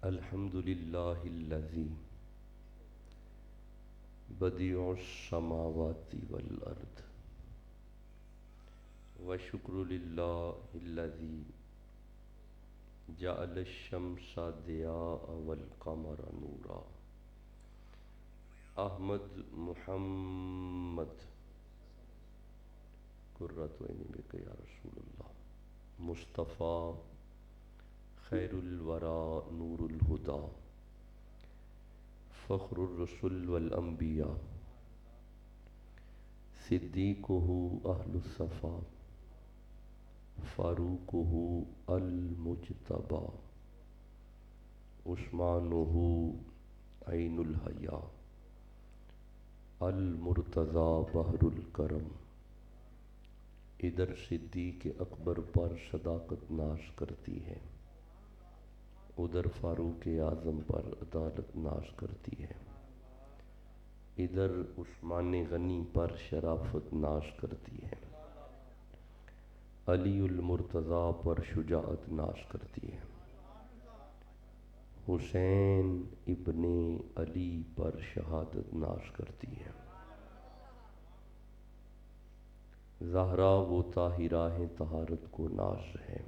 الحمد للہ الذی بدیع السماوات والارض وشکر للہ الذی جعل الشمس ضیاء والقمر نورا. احمد محمد قرۃ عینی بک یا رسول اللہ. مصطفیٰ خیر الورا نور الہدا فخر الرسل والانبیاء صدیقہ اہل الصفا فاروقہ المجتبی عثمانہ عین الحیا المرتضی بحر الکرم. ادھر صدیق اکبر پر صداقت ناز کرتی ہے، ادھر فاروق اعظم پر عدالت ناز کرتی ہے، ادھر عثمان غنی پر شرافت ناز کرتی ہے، علی المرتضی پر شجاعت ناز کرتی ہے، حسین ابن علی پر شہادت ناز کرتی ہے. زہرا و طاہرہ ہیں طہارت کو ناز ہے،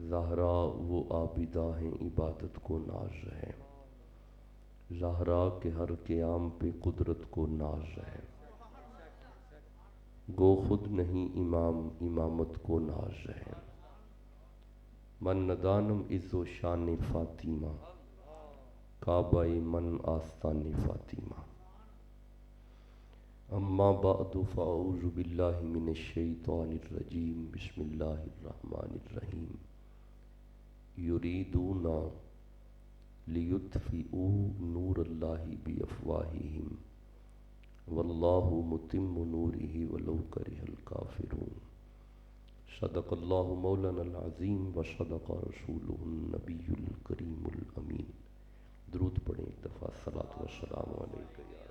زہرا وہ عابدہ ہیں عبادت کو ناز ہے، زہرا کے ہر قیام پہ قدرت کو ناز ہے. گو خود نہیں امام امامت کو ناز ہے. من ندانم عز و شان فاطمہ کعبہ من آستان فاطمہ. اما بعد فاعوذ باللہ من الشیطان الرجیم. بسم اللہ الرحمن الرحیم. یریدون لیطفئوا نور اللہ بافواہہم واللہ متم نورہ ولو کرہ الکافرون. صدق اللہ مولانا العظیم و صدق رسولہ النبی الکریم الامین. درود پڑھیں ایک دفعہ. صلاۃ و سلام علیکہ یا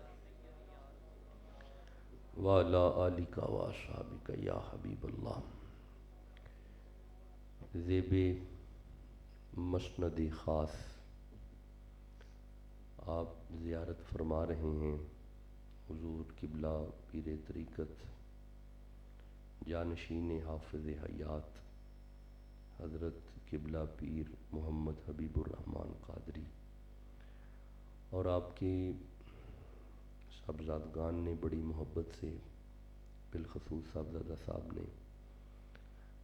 وعلی آلک و اصحابک یا حبیب اللہ. زیب مسند خاص آپ زیارت فرما رہے ہیں حضور قبلہ پیر طریقت جانشین حافظ حیات حضرت قبلہ پیر محمد حبیب الرحمن قادری، اور آپ کے صاحبزادگان نے بڑی محبت سے، بالخصوص صاحبزادہ صاحب نے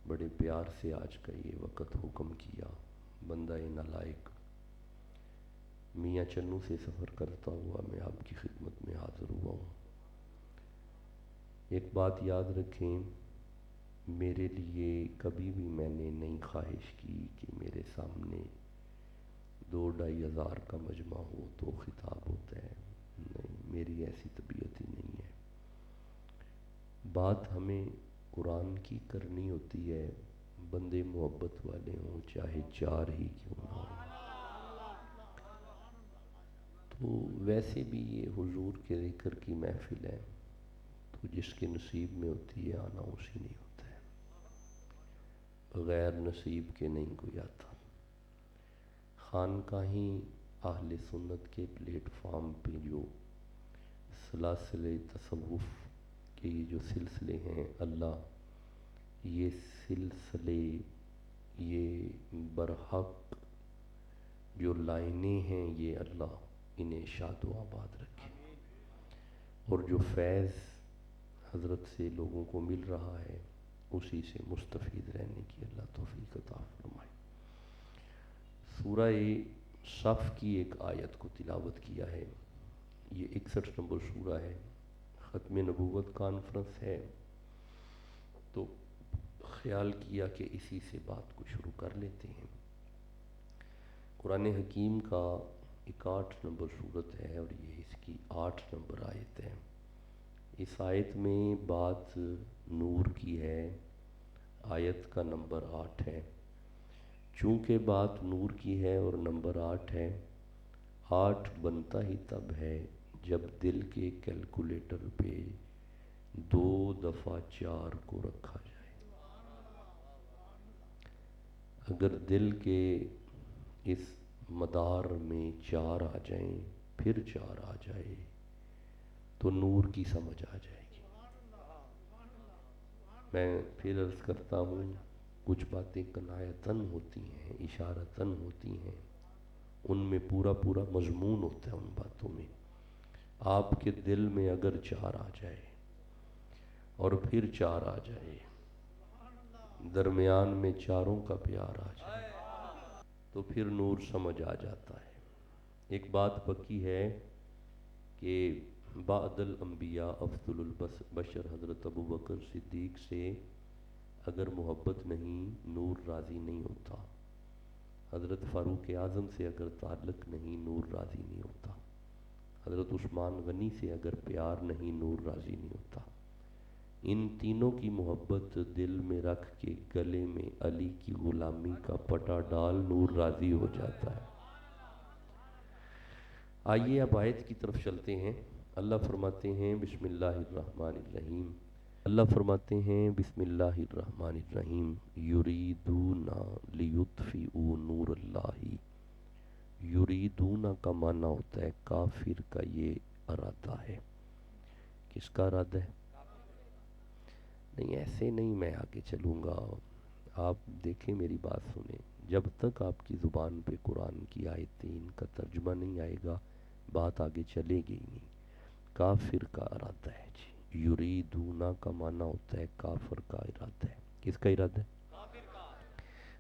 بڑے پیار سے آج کا یہ وقت حکم کیا. بندہ نالائق میاں چنو سے سفر کرتا ہوا میں آپ کی خدمت میں حاضر ہوا ہوں. ایک بات یاد رکھیں، میرے لیے کبھی بھی میں نے نہیں خواہش کی کہ میرے سامنے 2-2.5 ہزار کا مجمع ہو تو خطاب ہوتا ہے. نہیں، میری ایسی طبیعت ہی نہیں ہے. بات ہمیں قرآن کی کرنی ہوتی ہے، بندے محبت والے ہوں چاہے 4 ہی کیوں نہ ہوں. تو ویسے بھی یہ حضور کے ذکر کی محفل ہے، تو جس کے نصیب میں ہوتی ہے آنا اسی نہیں ہوتا ہے، بغیر نصیب کے نہیں کوئی آتا. خانقاہیں اہل سنت کے پلیٹ فارم پہ جو سلاسل تصوف کے یہ جو سلسلے ہیں، اللہ یہ سلسلے، یہ برحق جو لائنیں ہیں، یہ اللہ انہیں شاد و آباد رکھے. اور جو فیض حضرت سے لوگوں کو مل رہا ہے اسی سے مستفید رہنے کی اللہ توفیق عطا فرمائے. سورہ صف کی ایک آیت کو تلاوت کیا ہے. یہ 61 نمبر سورہ ہے. ختم نبوت کانفرنس ہے تو خیال کیا کہ اسی سے بات کو شروع کر لیتے ہیں. قرآن حکیم کا 61 نمبر سورت ہے اور یہ اس کی 8 نمبر آیت ہے. اس آیت میں بات نور کی ہے. آیت کا نمبر 8 ہے. چونکہ بات نور کی ہے اور نمبر 8 ہے، 8 بنتا ہی تب ہے جب دل کے کیلکولیٹر پہ 2 دفعہ 4 کو رکھا جائے. اگر دل کے اس مدار میں چار آ جائیں، پھر چار آ جائے تو نور کی سمجھ آ جائے گی۔ میں پھر عرض کرتا ہوں، کچھ باتیں کنایتاً ہوتی ہیں، اشارتاً ہوتی ہیں، ان میں پورا پورا مضمون ہوتا ہے ان باتوں میں۔ آپ کے دل میں اگر چار آ جائے اور پھر چار آ جائے، درمیان میں چاروں کا پیار آ جائے تو پھر نور سمجھ آ جاتا ہے۔ ایک بات پکی ہے کہ بعد الانبیاء افضل البشر حضرت ابوبکر صدیق سے اگر محبت نہیں، نور راضی نہیں ہوتا۔ حضرت فاروق اعظم سے اگر تعلق نہیں، نور راضی نہیں ہوتا۔ حضرت عثمان غنی سے اگر پیار نہیں، نور راضی نہیں ہوتا۔ ان تینوں کی محبت دل میں رکھ کے گلے میں علی کی غلامی کا پٹا ڈال، نور راضی ہو جاتا ہے۔ آئیے اب آیت کی طرف چلتے ہیں۔ اللہ فرماتے ہیں بسم اللہ الرحمن الرحیم، اللہ فرماتے ہیں بسم اللہ الرحمن الرحیم، یریدون لیطفئوا نور اللہ۔ یریدون کا معنی ہوتا ہے کافر کا یہ ارادہ ہے۔ کس کا ارادہ ہے؟ نہیں ایسے نہیں میں آگے چلوں گا، آپ دیکھیں میری بات سنیں، جب تک آپ کی زبان پہ قرآن کی آیتیں ان کا ترجمہ نہیں آئے گا بات آگے چلے گی نہیں۔ کافر کا ارادہ ہے جی، یریدون کا معنی ہوتا ہے کافر کا ارادہ ہے۔ کس کا ارادہ ہے؟ کافر کا۔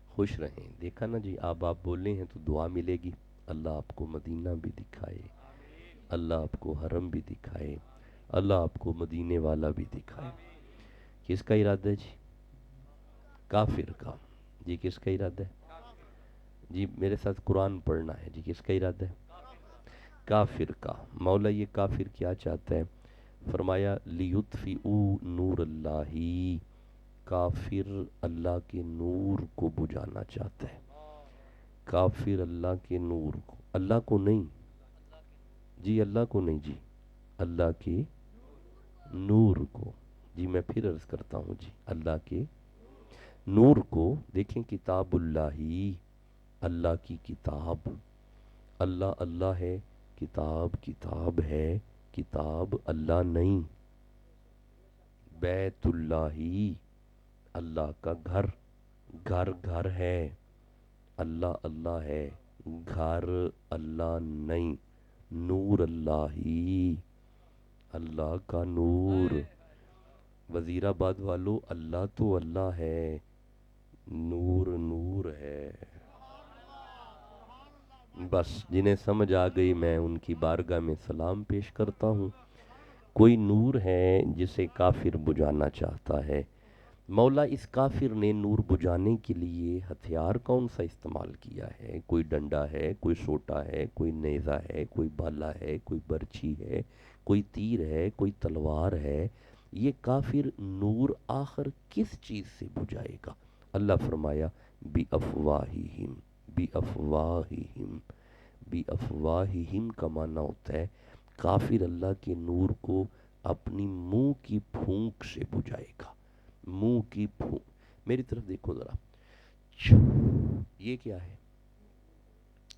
خوش رہیں، دیکھا نا جی، آپ بولے ہیں تو دعا ملے گی۔ اللہ آپ کو مدینہ بھی دکھائے، اللہ آپ کو حرم بھی دکھائے، اللہ آپ کو مدینے والا بھی دکھائے۔ کس کا ارادہ ہے جی؟ کافر کا۔ جی کس کا ارادہ ہے؟ جی میرے ساتھ قرآن پڑھنا ہے جی، کس کا ارادہ ہے؟ کافر کا۔ مولا یہ کافر کیا چاہتا ہے؟ فرمایا لیطفئوا نور اللہ، کافر اللہ کے نور کو بجھانا چاہتا ہے۔ کافر اللہ کے نور کو، اللہ کو نہیں جی، اللہ کو نہیں جی، اللہ کے نور کو۔ جی میں پھر عرض کرتا ہوں جی، اللہ کے نور کو۔ دیکھیں کتاب اللہ، اللہ کی کتاب، اللہ اللہ ہے، کتاب کتاب ہے، کتاب اللہ نہیں۔ بیت اللہ، اللہ کا گھر، گھر گھر ہے، اللہ اللہ ہے، گھر اللہ نہیں۔ نور اللہ، اللہ کا نور۔ وزیر آباد والو، اللہ تو اللہ ہے، نور نور ہے۔ بس جنہیں سمجھ آ گئی میں ان کی بارگاہ میں سلام پیش کرتا ہوں۔ کوئی نور ہے جسے کافر بجھانا چاہتا ہے۔ مولا اس کافر نے نور بجھانے کے لیے ہتھیار کون سا استعمال کیا ہے؟ کوئی ڈنڈا ہے، کوئی سوٹا ہے، کوئی نیزہ ہے، کوئی بھالا ہے، کوئی برچھی ہے، کوئی تیر ہے، کوئی تلوار ہے۔ یہ کافر نور آخر کس چیز سے بجھائے گا؟ اللہ فرمایا بِأَفْوَاهِهِمْ، بِأَفْوَاهِهِمْ، بِأَفْوَاهِهِمْ کا معنی ہوتا ہے کافر اللہ کے نور کو اپنی منہ کی پھونک سے بجھائے گا۔ منہ کی پھونک، میری طرف دیکھو ذرا، یہ کیا ہے؟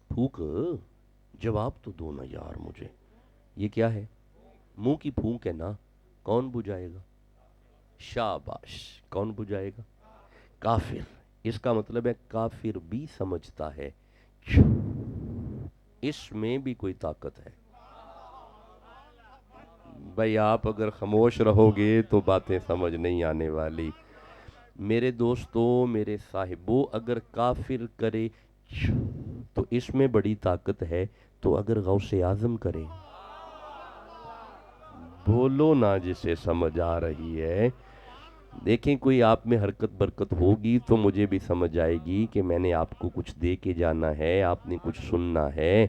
پھونک؟ جواب تو دو نا یار مجھے، یہ کیا ہے؟ منہ کی پھونک ہے نا، کون بجھائے گا؟ شاباش، کون بجھائے گا؟ کافر۔ اس کا مطلب ہے کافر بھی سمجھتا ہے اس میں بھی کوئی طاقت ہے۔ بھائی آپ اگر خاموش رہو گے تو باتیں سمجھ نہیں آنے والی۔ میرے دوستوں، میرے صاحبوں، اگر کافر کرے تو اس میں بڑی طاقت ہے، تو اگر غوث اعظم کرے، بولو نا جسے سمجھ آ رہی ہے۔ دیکھیں کوئی آپ میں حرکت برکت ہوگی تو مجھے بھی سمجھ آئے گی کہ میں نے آپ کو کچھ دے کے جانا ہے، آپ نے کچھ سننا ہے۔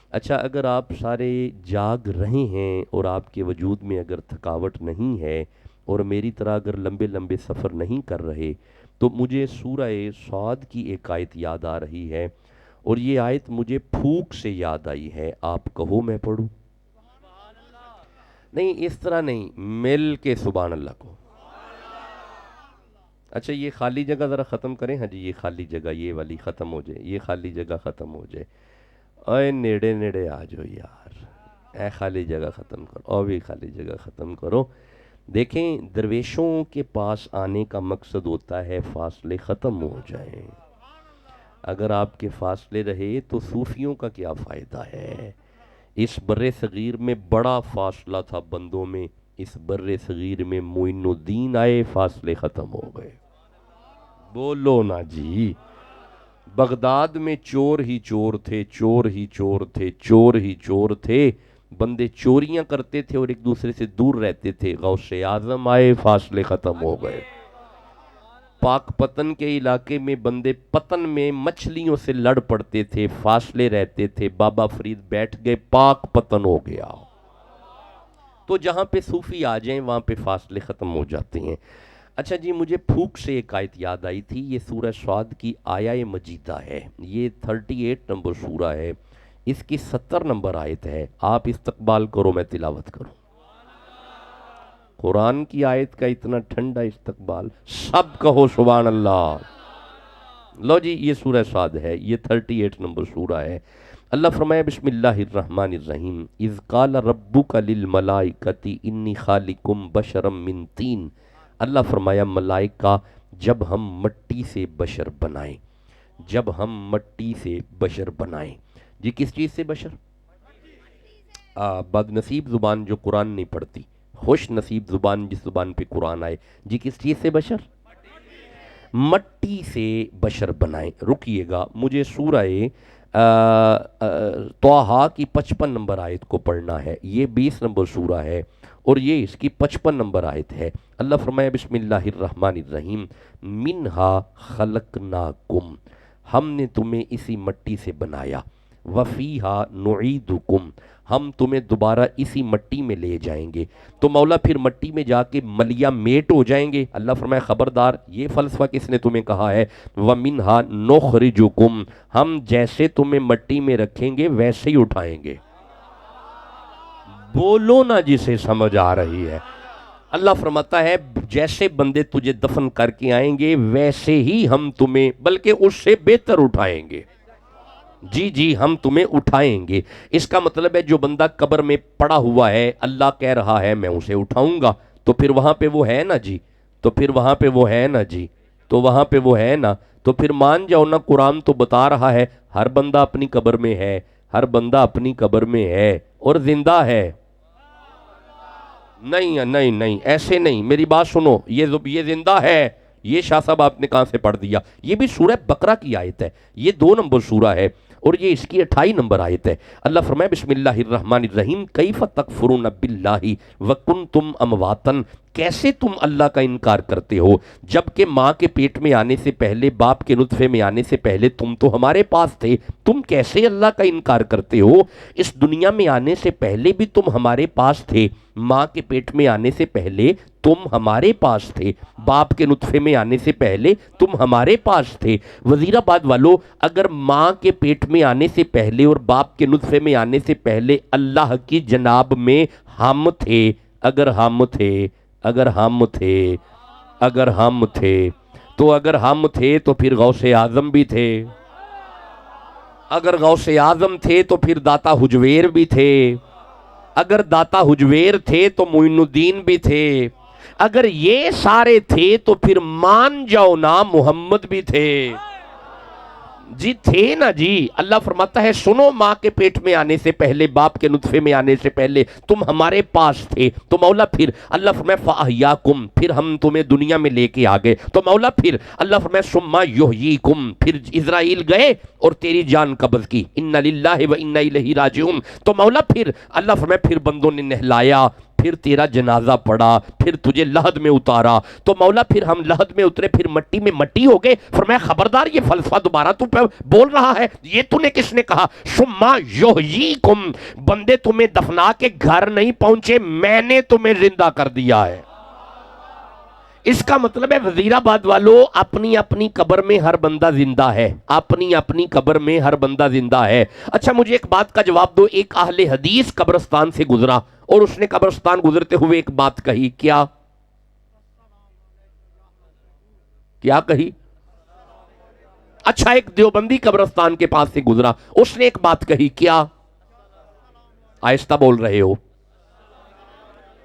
اچھا اگر آپ سارے جاگ رہے ہیں اور آپ کے وجود میں اگر تھکاوٹ نہیں ہے اور میری طرح اگر لمبے لمبے سفر نہیں کر رہے، تو مجھے سورہ صاد کی ایک آیت یاد آ رہی ہے، اور یہ آیت مجھے پھونک سے یاد آئی ہے۔ آپ کہو میں پڑھوں؟ نہیں اس طرح نہیں، مل کے سبحان اللہ کو۔ اچھا یہ خالی جگہ ذرا ختم کریں، ہاں جی یہ خالی جگہ یہ والی ختم ہو جائے، یہ خالی جگہ ختم ہو جائے. اے نیڑے نیڑے آ جاؤ یار، اے خالی جگہ ختم کرو، اور بھی خالی جگہ ختم کرو. دیکھیں درویشوں کے پاس آنے کا مقصد ہوتا ہے فاصلے ختم ہو جائیں. اگر آپ کے فاصلے رہے تو صوفیوں کا کیا فائدہ ہے؟ اس بر صغیر میں بڑا فاصلہ تھا بندوں میں، اس بر صغیر میں معین الدین آئے، فاصلے ختم ہو گئے. بولو نا جی. بغداد میں چور ہی چور تھے، چور ہی چور تھے، چور ہی چور تھے، بندے چوریاں کرتے تھے اور ایک دوسرے سے دور رہتے تھے. غوث اعظم آئے، فاصلے ختم ہو گئے. پاک پتن کے علاقے میں بندے پتن میں مچھلیوں سے لڑ پڑتے تھے، فاصلے رہتے تھے. بابا فرید بیٹھ گئے، پاک پتن ہو گیا. تو جہاں پہ صوفی آ جائیں وہاں پہ فاصلے ختم ہو جاتے ہیں. اچھا جی مجھے پھوک سے ایک آیت یاد آئی تھی، یہ سورہ صاد کی آیہ مجیدہ ہے، یہ 38 نمبر سورہ ہے، اس کی 70 نمبر آیت ہے. آپ استقبال کرو، میں تلاوت کروں. قرآن کی آیت کا اتنا ٹھنڈا استقبال، سب کہو سبحان اللہ. لو جی یہ سورہ صاد ہے، یہ 38 نمبر سورہ ہے. اللہ فرمایا بسم اللہ الرحمن الرحیم، اذ قال ربک للملائکۃ انی خالقم بشرا من طین. اللہ فرمایا ملائکہ جب ہم مٹی سے بشر بنائیں، جب ہم مٹی سے بشر بنائیں. جی کس چیز سے بشر؟ بد نصیب زبان جو قرآن نہیں پڑھتی، خوش نصیب زبان جس زبان پہ قرآن آئے. جی کس چیز سے بشر؟ مٹی سے بشر بنائیں. رکیے گا مجھے سورہ طٰہٰ کی 55 نمبر آیت کو پڑھنا ہے، یہ 20 نمبر سورہ ہے اور یہ اس کی 55 نمبر آیت ہے. اللہ فرمایا بسم اللہ الرحمن الرحیم، منہا خلقناکم، ہم نے تمہیں اسی مٹی سے بنایا، وفیہا نعیدکم، ہم تمہیں دوبارہ اسی مٹی میں لے جائیں گے. تو مولا پھر مٹی میں جا کے ملیا میٹ ہو جائیں گے؟ اللہ فرمایا خبردار، یہ فلسفہ کس نے تمہیں کہا ہے؟ وَمِنْهَا نُخْرِجُكُمْ، ہم جیسے تمہیں مٹی میں رکھیں گے ویسے ہی اٹھائیں گے. بولو نا جسے سمجھ آ رہی ہے. اللہ فرماتا ہے جیسے بندے تجھے دفن کر کے آئیں گے ویسے ہی ہم تمہیں، بلکہ اس سے بہتر اٹھائیں گے. جی جی ہم تمہیں اٹھائیں گے. اس کا مطلب ہے جو بندہ قبر میں پڑا ہوا ہے، اللہ کہہ رہا ہے میں اسے اٹھاؤں گا، تو پھر وہاں پہ وہ ہے نا جی، تو پھر وہاں پہ وہ ہے نا جی، تو وہاں پہ وہ ہے نا. تو پھر مان جاؤ نا، قرآن تو بتا رہا ہے ہر بندہ اپنی قبر میں ہے، ہر بندہ اپنی قبر میں ہے اور زندہ ہے. نہیں نہیں نہیں ایسے نہیں، میری بات سنو، یہ زندہ ہے. یہ شاہ صاحب آپ نے کہاں سے پڑھ دیا؟ یہ بھی سورہ بقرہ کی آیت ہے، یہ 2 نمبر سورہ ہے اور یہ اس کی 28 نمبر آیت ہے. اللہ فرمائے بسم اللہ الرحمن الرحیم، کیف تکفرون باللہ وکنتم امواتا، کیسے تم اللہ کا انکار کرتے ہو جبکہ ماں کے پیٹ میں آنے سے پہلے، باپ کے نطفے میں آنے سے پہلے تم تو ہمارے پاس تھے. تم کیسے اللہ کا انکار کرتے ہو؟ اس دنیا میں آنے سے پہلے بھی تم ہمارے پاس تھے، ماں کے پیٹ میں آنے سے پہلے تم ہمارے پاس تھے، باپ کے نطفے میں آنے سے پہلے تم ہمارے پاس تھے. وزیر آباد والو، اگر ماں کے پیٹ میں آنے سے پہلے اور باپ کے نطفے میں آنے سے پہلے اللہ کی جناب میں ہم تھے، اگر ہم تھے، اگر ہم تھے، اگر ہم تھے، تو اگر ہم تھے تو پھر غوث اعظم بھی تھے، اگر غوث اعظم تھے تو پھر داتا حجویر بھی تھے، اگر داتا حجویر تھے تو معین الدین بھی تھے، اگر یہ سارے تھے تو پھر مان جاؤ نا محمد بھی تھے. جی تھے نا جی. اللہ فرماتا ہے سنو، ماں کے پیٹ میں آنے سے پہلے، باپ کے نطفے میں آنے سے پہلے تم ہمارے پاس تھے. تو مولا پھر اللہ فرمایا فَأَحْيَاكُمْ، پھر ہم تمہیں دنیا میں لے کے آگئے. تو مولا پھر اللہ فرمایا ثُمَّ يُحْيِيكُمْ، پھر اسرائیل گئے اور تیری جان قبض کی. اِنَّ لِلَّهِ وَإِنَّ إِلَيْهِ راجعون. تو مولا پھر اللہ فرمایا پھر بندوں نے نہلایا، پھر تیرا جنازہ پڑا، پھر تجھے لحد میں اتارا. تو مولا پھر ہم لحد میں اترے، پھر مٹی میں مٹی ہو گئے. فرمایا خبردار، یہ فلسفہ دوبارہ تو بول رہا ہے، یہ تو نے کس نے کہا؟ ثم یحییکم، بندے تمہیں دفنا کے گھر نہیں پہنچے، میں نے تمہیں زندہ کر دیا ہے. اس کا مطلب ہے وزیر آباد والو، اپنی اپنی قبر میں ہر بندہ زندہ ہے، اپنی اپنی قبر میں ہر بندہ زندہ ہے. اچھا مجھے ایک بات کا جواب دو، ایک اہل حدیث قبرستان سے گزرا اور اس نے قبرستان گزرتے ہوئے ایک بات کہی، کیا؟ کیا کہی؟ اچھا ایک دیوبندی قبرستان کے پاس سے گزرا، اس نے ایک بات کہی، کیا؟ آہستہ بول رہے ہو؟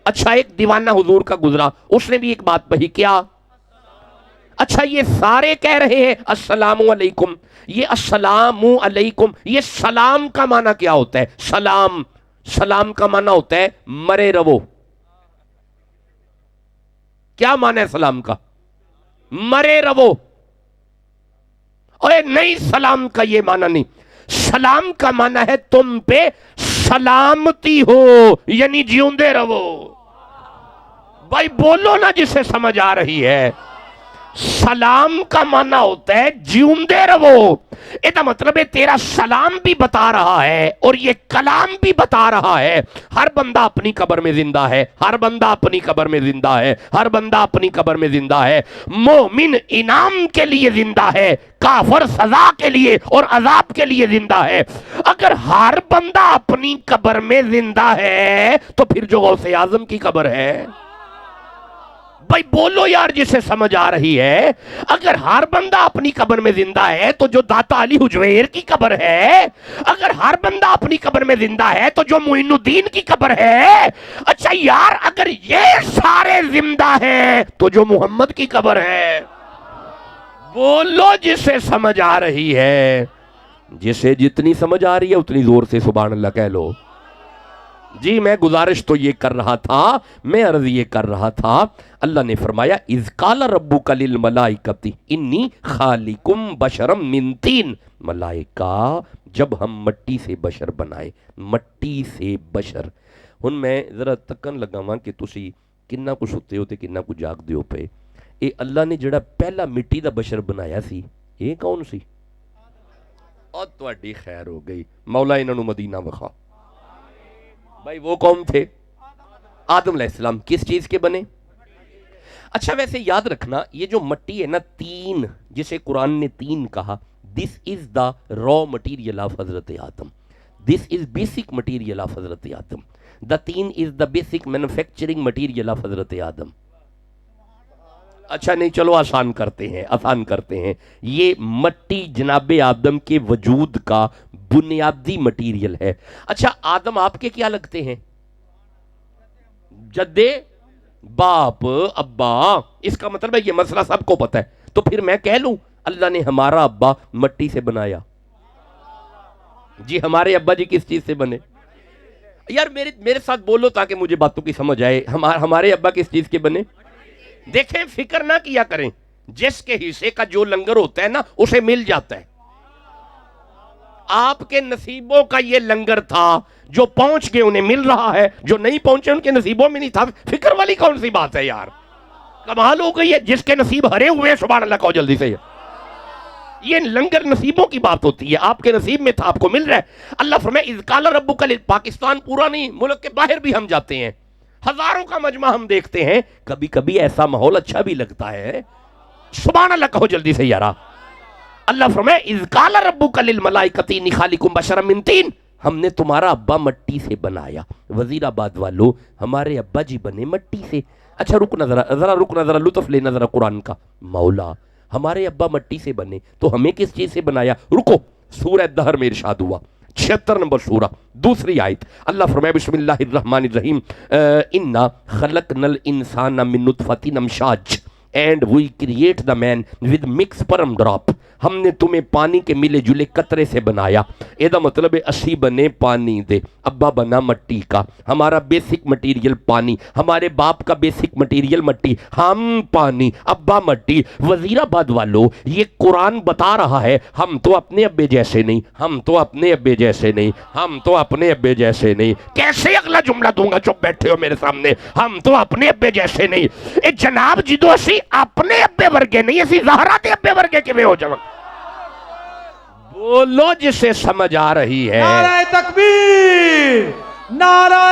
اچھا ایک دیوانہ حضور کا گزرا، اس نے بھی ایک بات کہی، کیا؟ اچھا یہ سارے کہہ رہے ہیں السلام علیکم. یہ السلام علیکم، یہ سلام کا معنی کیا ہوتا ہے؟ سلام، سلام کا معنی ہوتا ہے مرے رہو. کیا معنی ہے سلام کا؟ مرے رہو. اوے نہیں، سلام کا یہ معنی نہیں. سلام کا معنی ہے تم پہ سلامتی ہو، یعنی جیوندے رہو. بھائی بولو نا جسے سمجھ آ رہی ہے. سلام کا معنی ہوتا ہے جیوندے رہو. یہ مطلب ہے تیرا سلام بھی بتا رہا ہے اور یہ کلام بھی بتا رہا ہے ہر بندہ اپنی قبر میں زندہ ہے، ہر بندہ اپنی قبر میں زندہ ہے، ہر بندہ اپنی قبر میں زندہ ہے. مومن انعام کے لیے زندہ ہے، کافر سزا کے لیے اور عذاب کے لیے زندہ ہے. اگر ہر بندہ اپنی قبر میں زندہ ہے تو پھر جو غوث اعظم کی قبر ہے، بھائی بولو یار جسے سمجھ آ رہی ہے. اگر ہر بندہ اپنی قبر میں زندہ ہے تو جو داتا علی حجویر کی قبر ہے، اگر ہر بندہ اپنی قبر میں زندہ ہے تو جو معین الدین کی قبر ہے. اچھا یار اگر یہ سارے زندہ ہیں تو جو محمد کی قبر ہے، بولو جسے سمجھ آ رہی ہے. جسے جتنی سمجھ آ رہی ہے اتنی زور سے سبحان اللہ کہہ لو. جی میں گزارش تو یہ کر رہا تھا، میں عرض یہ کر رہا تھا، اللہ نے فرمایا اذ قال ربک للملائکۃ انی خالقم بشرا من طین. ملائکہ جب ہم مٹی سے بشر بنائے، مٹی سے بشر. ہن میں ذرا تکن لگاواں کہ تسی کنا کو ستے ہو تے کنا کو جاگ دیو پے. اے اللہ نے جڑا پہلا مٹی دا بشر بنایا سی، اے کون سی؟ اور تواڈی خیر ہو گئی، مولا انہاں نو مدینہ وکھا. بھائی وہ کون تھے؟ آدم علیہ السلام. کس چیز کے بنے؟ اچھا ویسے یاد رکھنا یہ جو مٹی ہے نا، تین جسے قرآن نے تین کہا، دس از دا را material of Hazrat Adam. This is basic material of Hazrat Adam. The تین is the basic manufacturing material of Hazrat Adam. اچھا نہیں چلو آسان کرتے ہیں، آسان کرتے ہیں. یہ مٹی جناب آدم کے وجود کا بنیادی مٹیریل ہے. اچھا آدم آپ کے کیا لگتے ہیں؟ جدے، باپ، ابا. اس کا مطلب ہے یہ مسئلہ سب کو پتہ ہے. تو پھر میں کہہ لوں اللہ نے ہمارا ابا مٹی سے بنایا. جی ہمارے ابا جی کس چیز سے بنے؟ یار میرے ساتھ بولو تاکہ مجھے باتوں کی سمجھ آئے. ہمارے ابا کس چیز کے بنے؟ دیکھیں فکر نہ کیا کریں، جس کے حصے کا جو لنگر ہوتا ہے نا اسے مل جاتا ہے. آپ کے نصیبوں کا یہ لنگر تھا، جو پہنچ گئے انہیں مل رہا ہے، جو نہیں پہنچے ان کے نصیبوں میں نہیں تھا. فکر والی کون سی بات ہے یار؟ کمال ہو گئی ہے. جس کے نصیب ہرے ہوئے ہیں سبحان اللہ کہو جلدی سے. یہ لنگر نصیبوں کی بات ہوتی ہے. آپ کے نصیب میں تھا، آپ کو مل رہا ہے. اللہ فرمائے اذ قال ربک. پاکستان پورا نہیں، ملک کے باہر بھی ہم جاتے ہیں، ہزاروں کا مجمع ہم دیکھتے ہیں. کبھی کبھی ایسا ماحول اچھا بھی لگتا ہے. سبحان اللہ کہو جلدی سے یارا. اللہ فرمائے اذ قال ربک للملائکۃ انی خالقم بشرا من طین. ہم نے تمہارا ابا مٹی سے بنایا. وزیر آباد والو ہمارے ابا جی بنے مٹی سے. اچھا رکنا ذرا لطف لینا ذرا قرآن کا. مولا ہمارے ابا مٹی سے بنے تو ہمیں کس چیز سے بنایا؟ رکو، سورہ دہر میں ارشاد ہوا 76 نمبر سورہ دوسری آیت. اللہ فرمائے بسم اللہ الرحمن الرحیم انا خلقنا الانسان من نطفۃ امشاج and we create the man with mix sperm drop. ہم نے تمہیں پانی کے ملے جلے قطرے سے بنایا. یہ دا مطلب ہے اسی بنے پانی دے، ابا بنا مٹی کا. ہمارا بیسک مٹیریل پانی، ہمارے باپ کا بیسک مٹیریل مٹی، ہم پانی، ابا مٹی. وزیر آباد والو یہ قرآن بتا رہا ہے ہم تو اپنے ابے جیسے نہیں، ہم تو اپنے ابے جیسے نہیں، ہم تو اپنے ابے جیسے نہیں. کیسے اگلا جملہ دوں گا؟ چپ بیٹھے ہو میرے سامنے. ہم تو اپنے ابے جیسے نہیں. اے جناب جدو اسی اپنے ابے ورگے نہیں، اسی زہرا دے ابے ورگے کیویں ہو جاواں؟ بولو جسے سمجھ آ رہی ہے. نعرہ تکبیر، نعرہ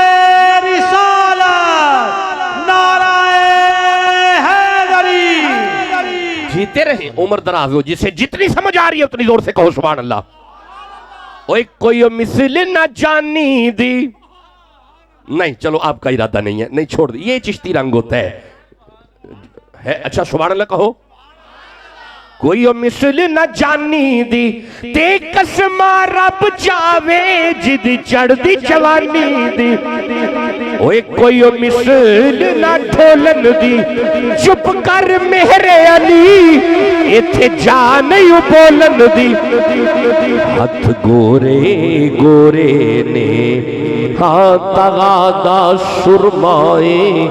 رسالت، نعرہ حیدری. جیتے رہیں عمر دراز ہو. جسے جتنی سمجھ آ رہی ہے اتنی زور سے کہو سبحان اللہ. اوے کوئی مثل نہ جانی دی. نہیں چلو آپ کا ارادہ نہیں ہے، نہیں چھوڑ دی. یہ چشتی رنگ ہوتا ہے. اچھا سبحان اللہ کہو. کوئی مثل نہ جانی دی تے قسمہ رب جاوے جد چڑھ دی جوانی دی اوے کوئی مثل نہ ڈھولن دی چپ کر مہر علی ایتھے جا نہیں بولن دی ہاتھ گورے گورے نے ہاں تغادا سرمائے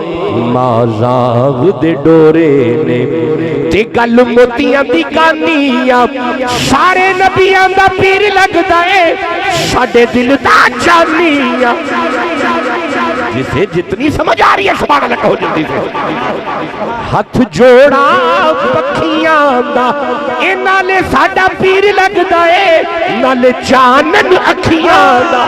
مازاغ دے ڈورے نے تے گل موتیاں دی کانیاں سارے نبیاں دا پیر لگ دائے ساڑے دل دا جانیاں جسے جتنی سمجھ آ رہی ہے سبحان اللہ کہو جلدی سے ہاتھ جوڑا پکھیاں دا اے نالے ساڑا پیر لگ دائے نالے چانن اکھیاں دا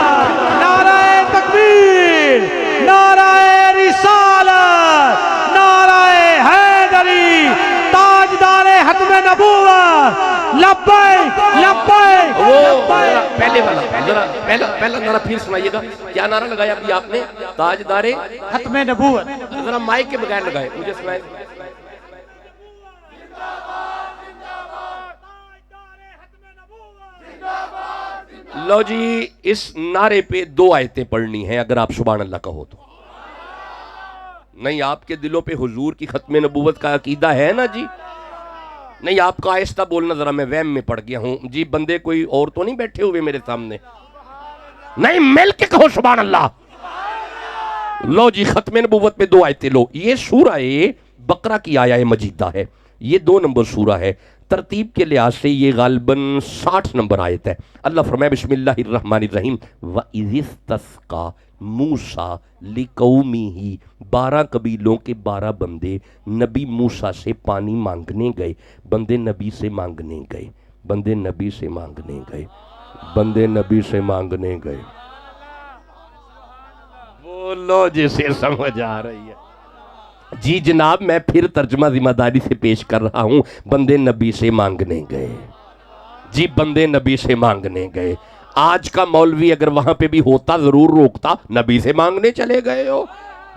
نعرہ تکبیر، نعرہ رسالت، نعرہ حیدری، تاجدار ختم نبوت، لبیک لبیک لبیک۔ پہلے والا پہلا نعرہ پھر سنائیے گا، کیا نعرہ لگایا ابھی آپ نے؟ تاجدار ختم نبوت۔ ذرا مائک کے بغیر لگائے، مجھے سنائے۔ لو جی اس نعرے پہ 2 آیتیں پڑھنی ہیں اگر آپ سبحان اللہ کہو تو۔ نہیں آپ کے دلوں پہ حضور کی ختم نبوت کا عقیدہ ہے نا جی؟ نہیں آپ کا آہستہ بولنا ذرا میں وہم میں پڑ گیا ہوں جی، بندے کوئی اور تو نہیں بیٹھے ہوئے میرے سامنے؟ نہیں مل کے کہو سبحان اللہ۔ لو جی ختم نبوت پہ 2 آیتیں لو۔ یہ سورہ بقرہ کی آیہ مجیدہ ہے، یہ 2 نمبر سورہ ہے، ترتیب کے لحاظ سے یہ غالباً 60 نمبر آیت ہے۔ اللہ فرمائے بسم اللہ الرحمن الرحیم وَإِذِ اسْتَسْقَىٰ موسیٰ لِقَوْمِهِ 12 قبیلوں کے 12 بندے نبی موسیٰ سے پانی مانگنے گئے، بندے نبی سے مانگنے گئے، بندے نبی سے مانگنے گئے، بندے نبی سے مانگنے گئے۔ بولو جسے سمجھ آ رہی ہے جی جناب، میں پھر ترجمہ ذمہ داری سے پیش کر رہا ہوں، بندے نبی سے مانگنے گئے جی، بندے نبی سے مانگنے گئے۔ آج کا مولوی اگر وہاں پہ بھی ہوتا ضرور روکتا، نبی سے مانگنے چلے گئے ہو؟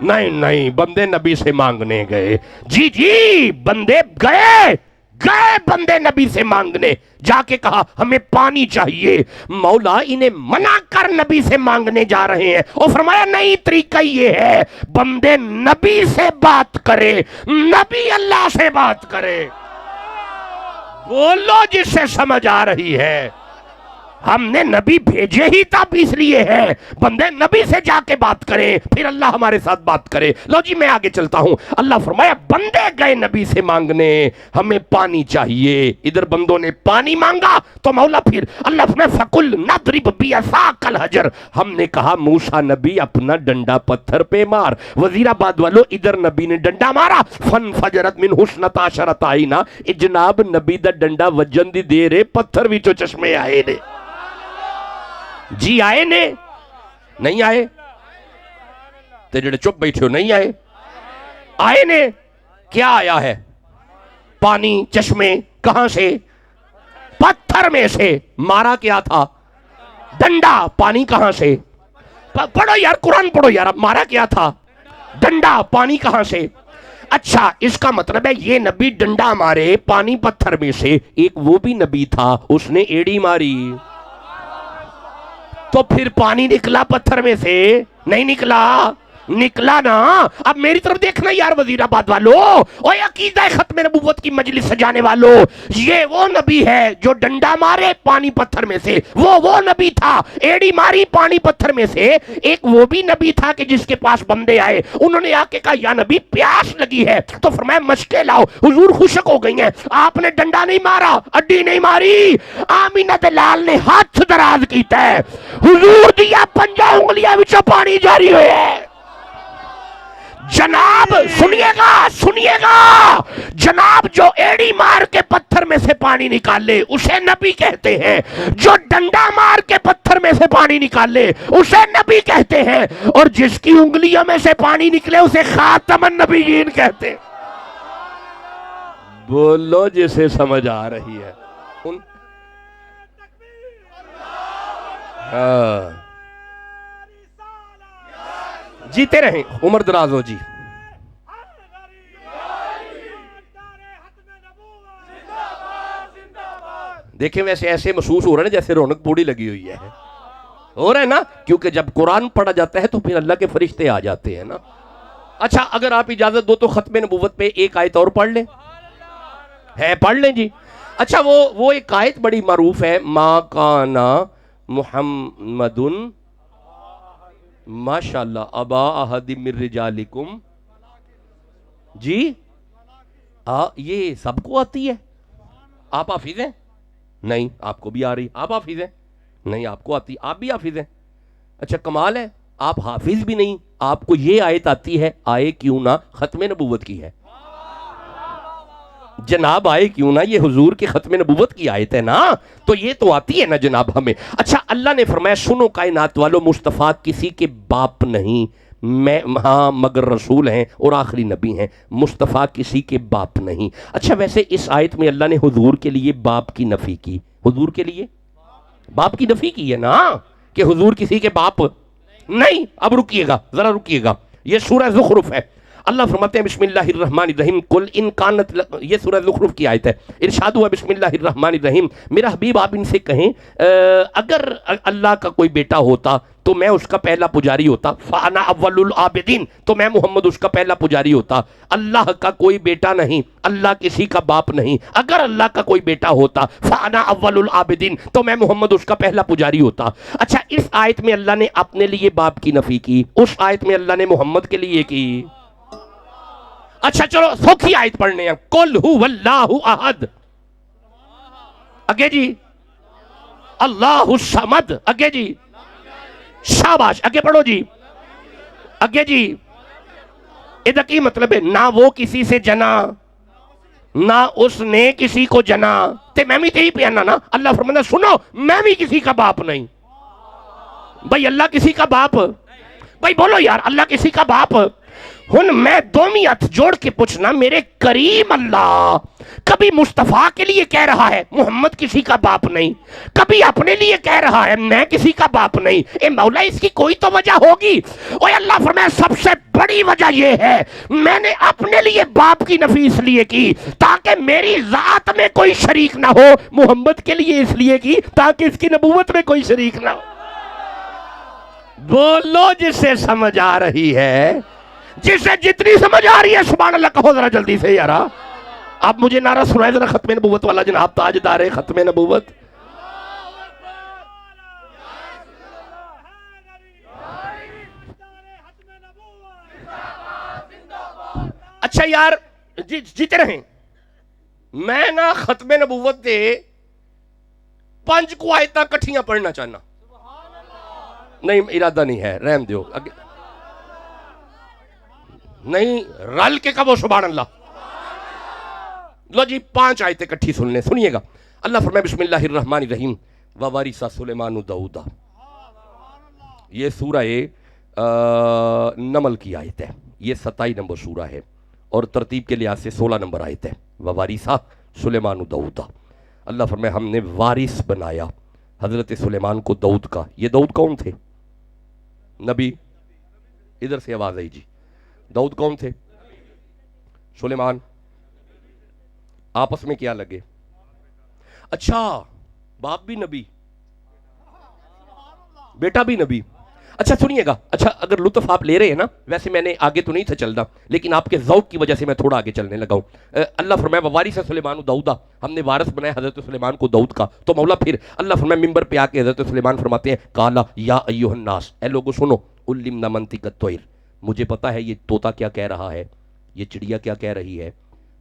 نہیں نہیں، بندے نبی سے مانگنے گئے جی جی، بندے گئے بندے نبی سے مانگنے، جا کے کہا ہمیں پانی چاہیے، مولا انہیں منع کر نبی سے مانگنے جا رہے ہیں، اور فرمایا نہیں طریقہ یہ ہے بندے نبی سے بات کرے، نبی اللہ سے بات کرے۔ بولو جس سے سمجھ آ رہی ہے، ہم نے نبی بھیجے ہی تب اس لیے ہے بندے نبی سے جا کے بات کریں، پھر اللہ ہمارے ساتھ بات کرے۔ لو جی میں آگے چلتا ہوں، اللہ فرمایا بندے گئے نبی سے مانگنے ہمیں پانی چاہیے، ادھر بندوں نے پانی مانگا تو مولا پھر اللہ فرمایا فَقُلْ نَضْرِبْ بِعَصَاكَ الْحَجَرَ، ہم نے کہا موسیٰ نبی اپنا ڈنڈا پتھر پہ مار، وزیر آباد والو ادھر نبی نے ڈنڈا مارا، فَانْفَجَرَتْ مِنْهُ اثْنَتَا عَشَرَةَ عَيْنًا، جناب نبی دا ڈنڈا وجن دی دے رے پتھر وچوں چشمے آئے نے جی، آئے نے نہیں آئے تے جڑے چپ بیٹھے ہو نہیں آئے، آئے نے۔ کیا آیا ہے؟ پانی، چشمے، کہاں سے؟ پتھر میں سے۔ مارا کیا تھا؟ ڈنڈا۔ پانی کہاں سے؟ پڑھو یار قرآن پڑھو یار، اب مارا کیا تھا؟ ڈنڈا۔ پانی کہاں سے؟ اچھا اس کا مطلب ہے یہ نبی ڈنڈا مارے پانی پتھر میں سے، ایک وہ بھی نبی تھا اس نے ایڑی ماری، تو پھر پانی نکلا پتھر میں سے؟ نہیں نکلا نا۔ اب میری طرف دیکھنا یار وزیر آباد والو، اوے عقیدہ ختم نبوت کی مجلس سجانے والو، یہ وہ نبی ہے جو ڈنڈا مارے پانی پتھر میں سے، وہ نبی تھا ایڑی ماری پانی پتھر میں سے۔ ایک وہ بھی نبی تھا کہ جس کے پاس بندے آئے، انہوں نے آ کے کہا یا نبی پیاس لگی ہے، تو فرمایا مشکے لاؤ، حضور خشک ہو گئی ہیں، آپ نے ڈنڈا نہیں مارا، اڈی نہیں ماری، آمینہ دلال نے ہاتھ دراز کیتا ہے، حضور دیا 5 انگلیاں وچوں پانی جاری ہوئے ہے۔ جناب سنیے گا، جناب جو ایڑی مار کے پتھر میں سے پانی نکالے اسے نبی کہتے ہیں، جو ڈنڈا مار کے پتھر میں سے پانی نکالے اسے نبی کہتے ہیں، اور جس کی انگلیوں میں سے پانی نکلے اسے خاتم النبیین کہتے ہیں۔ بولو جسے سمجھ آ رہی ہے۔ جیتے رہیں، عمر دراز ہو جی۔ دیکھیں ویسے ایسے محسوس ہو رہا ہے نا جیسے رونق پوڑی لگی ہوئی ہے، ہو رہا ہے نا، کیونکہ جب قرآن پڑھا جاتا ہے تو پھر اللہ کے فرشتے آ جاتے ہیں نا۔ اچھا اگر آپ اجازت دو تو ختم نبوت پہ ایک آیت اور پڑھ لیں، ہے پڑھ لیں جی۔ اچھا وہ ایک آیت بڑی معروف ہے، ما کانا محمد ماشاءاللہ ابا احد من رجالکم، جی یہ سب کو آتی ہے؟ آپ حافظ ہیں؟ نہیں آپ کو بھی آ رہی، آپ حافظ ہیں؟ نہیں آپ کو آتی، آپ بھی حافظ ہیں؟ اچھا کمال ہے، آپ حافظ بھی نہیں، آپ کو یہ آیت آتی ہے، آئے کیوں نہ ختم نبوت کی ہے جناب، آئے کیوں نہ یہ حضور کے ختم نبوت کی آیت ہے نا، تو یہ تو آتی ہے نا جناب ہمیں۔ اچھا اللہ نے فرمایا سنو کائنات والو، مصطفیٰ کسی کے باپ نہیں، میں ہاں مگر رسول ہیں اور آخری نبی ہیں، مصطفیٰ کسی کے باپ نہیں۔ اچھا ویسے اس آیت میں اللہ نے حضور کے لیے باپ کی نفی کی، حضور کے لیے باپ کی نفی کی ہے نا، کہ حضور کسی کے باپ نہیں۔ اب رکیے گا ذرا رکیے گا، یہ سورہ زخرف ہے، اللہ فرماتے ہیں بسم اللہ الرحمن الرحیم قل ان کانت، یہ سورہ زخرف کی آیت ہے، ارشاد ہوا بسم اللہ الرحمن الرحیم، میرا حبیب آپ ان سے کہیں اگر اللہ کا کوئی بیٹا ہوتا تو میں اس کا پہلا پجاری ہوتا، فانا اول العابدین، تو میں محمد اس کا پہلا پجاری ہوتا۔ اللہ کا کوئی بیٹا نہیں، اللہ کسی کا باپ نہیں، اگر اللہ کا کوئی بیٹا ہوتا فانا اول العابدین، تو میں محمد اس کا پہلا پجاری ہوتا۔ اچھا اس آیت میں اللہ نے اپنے لیے باپ کی نفی کی، اس آیت میں اللہ نے محمد کے لیے کی۔ اچھا چلو سوکھی آیت پڑھنے ہیں، قل هو اللہ احد، اگے جی اللہ الصمد، اگے جی شاباش، اگے پڑھو جی، اگے جی۔ ادھر کی مطلب ہے نہ وہ کسی سے جنا نہ اس نے کسی کو جنا، تے میں بھی تھی پیانا نا، اللہ فرمانا سنو میں بھی کسی کا باپ نہیں۔ بھائی اللہ کسی کا باپ، بھائی بولو یار اللہ کسی کا باپ۔ ہن میں دومی ہاتھ جوڑ کے پوچھنا، میرے کریم اللہ کبھی مصطفیٰ کے لیے کہہ رہا ہے محمد کسی کا باپ نہیں، کبھی اپنے لیے کہہ رہا ہے میں کسی کا باپ نہیں، اے مولا اس کی کوئی تو وجہ ہوگی۔ اوہ اللہ فرمایا سب سے بڑی وجہ یہ ہے میں نے اپنے لیے باپ کی نفی اس لیے کی تاکہ میری ذات میں کوئی شریک نہ ہو، محمد کے لیے اس لیے کی تاکہ اس کی نبوت میں کوئی شریک نہ ہو۔ بولو جسے سمجھ آ رہی ہے، جسے جتنی سمجھ آ رہی ہے سبحان اللہ کہو ذرا جلدی سے یارا۔ آپ مجھے نعرہ سنائے ذرا ختم نبوت والا، جناب تاجدار ختم نبوت۔ اچھا یار جیتے رہیں، میں نا ختم نبوت دے 5 کو آیتاں کٹھیاں پڑھنا چاہنا، نہیں ارادہ نہیں ہے، رحم دیو نہیں رل کے کہو سبحان اللہ۔ لو جی 5 آیتیں کٹھی سن لیں، سنیے گا۔ اللہ فرمائے بسم اللہ الرحمن الرحیم وَوَرِثَ سُلَيْمَانُ دَاوُدَ، یہ سورہ نمل کی آیت ہے، یہ 27 نمبر سورہ ہے اور ترتیب کے لحاظ سے 16 نمبر آیت ہے۔ وَوَرِثَ سُلَيْمَانُ دَاوُدَ، اللہ فرمائے ہم نے وارث بنایا حضرت سلیمان کو داؤد کا۔ یہ داؤد کون تھے؟ نبی، ادھر سے آواز آئی جی، داؤد کون تھے؟ سلیمان، آپس میں کیا لگے؟ اچھا باپ بھی نبی بیٹا بھی نبی۔ اچھا سنیے گا، اچھا اگر لطف آپ لے رہے ہیں نا، ویسے میں نے آگے تو نہیں تھا چلنا لیکن آپ کے ذوق کی وجہ سے میں تھوڑا آگے چلنے لگا ہوں۔ اللہ فرمایا وَوَارِثَ سُلَيْمَانُ دَاوُدَ، ہم نے وارث بنایا حضرت سلیمان کو داؤد کا۔ تو مولا پھر اللہ فرمایا منبر پہ آ کے حضرت سلیمان فرماتے ہیں قَالَ يَا أَيُّهَا النَّاسُ، اے لوگو سنو، عُلِّمْنَا مَنطِقَ الطَّيْرِ، مجھے پتا ہے یہ طوطا کیا کہہ رہا ہے، یہ چڑیا کیا کہہ رہی ہے،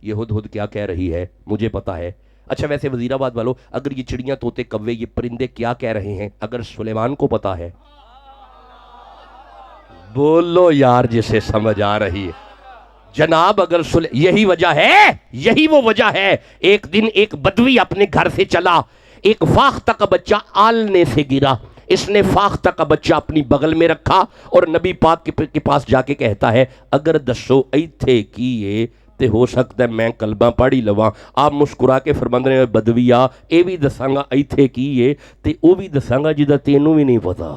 یہ ہدہد کیا کہہ رہی ہے، مجھے پتا ہے۔ اچھا ویسے وزیر آباد والو، اگر یہ چڑیاں طوطے کوے یہ پرندے کیا کہہ رہے ہیں اگر سلیمان کو پتا ہے، بولو یار جسے سمجھ آ رہی ہے جناب، اگر یہی وجہ ہے، یہی وہ وجہ ہے۔ ایک دن ایک بدوی اپنے گھر سے چلا، ایک فاختہ کا بچہ آلنے سے گرا، اس نے فاختہ کا بچہ اپنی بغل میں رکھا اور نبی پاک کے پاس جا کے کہتا ہے اگر دسو ایتھے کیے تے ہو سکتا ہے میں کلمہ پڑھی لواں۔ آپ مسکرا کے فرماندے نے بدویا اے بھی دساں گا ایتھے کیے تے او بھی دساں گا جدا تینوں بھی نہیں پتا۔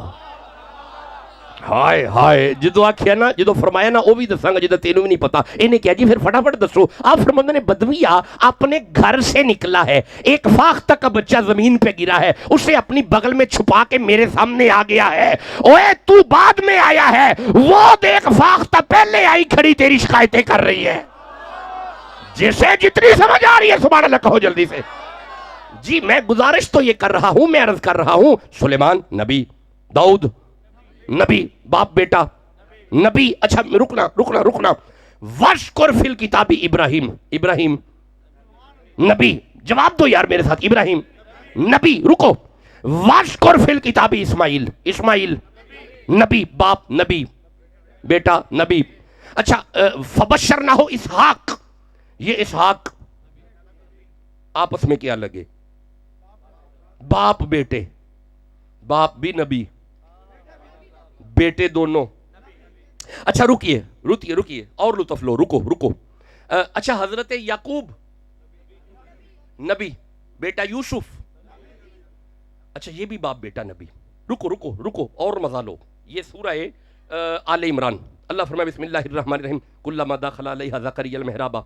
ہائے ہائے جدو آخیا نا جدو فرمایا نا وہ بھی دساں گا جدو تینوں بھی نہیں پتا انہیں کیا جی پھر فٹافٹ دسو آپ فرماتے نے بدویا اپنے گھر سے نکلا ہے ایک فاختہ کا بچہ زمین پہ گرا ہے اسے اپنی بغل میں چھپا کے میرے سامنے آ گیا ہے اوے تو بعد میں آیا ہے وہ دیکھ فاختہ پہلے آئی کھڑی تیری شکایتیں کر رہی ہے جسے جتنی سمجھ آ رہی ہے سبحان اللہ کہو جلدی سے جی میں گزارش تو یہ کر رہا ہوں میں عرض کر رہا ہوں سلیمان نبی داؤد نبی باپ بیٹا نبی اچھا رکنا وَاشْکُرْ فِی الْکِتَابِ ابراہیم نبی جواب دو یار میرے ساتھ ابراہیم نبی رکو وَاشْکُرْ فِی الْکِتَابِ اسماعیل نبی باپ نبی بیٹا نبی اچھا فَبَشَّرْنَاهُ اسحاق یہ اسحاق آپس میں کیا لگے باپ بیٹے باپ بھی نبی بیٹے دونوں اچھا رکیے اور لطف لو رکو اچھا حضرت یعقوب نبی بیٹا یوسف اچھا یہ بھی باپ بیٹا نبی رکو اور مزہ لو یہ سورہ آل عمران اللہ فرمائے بسم اللہ الرحمن الرحیم کلما دخل علیہا زکریا المحراب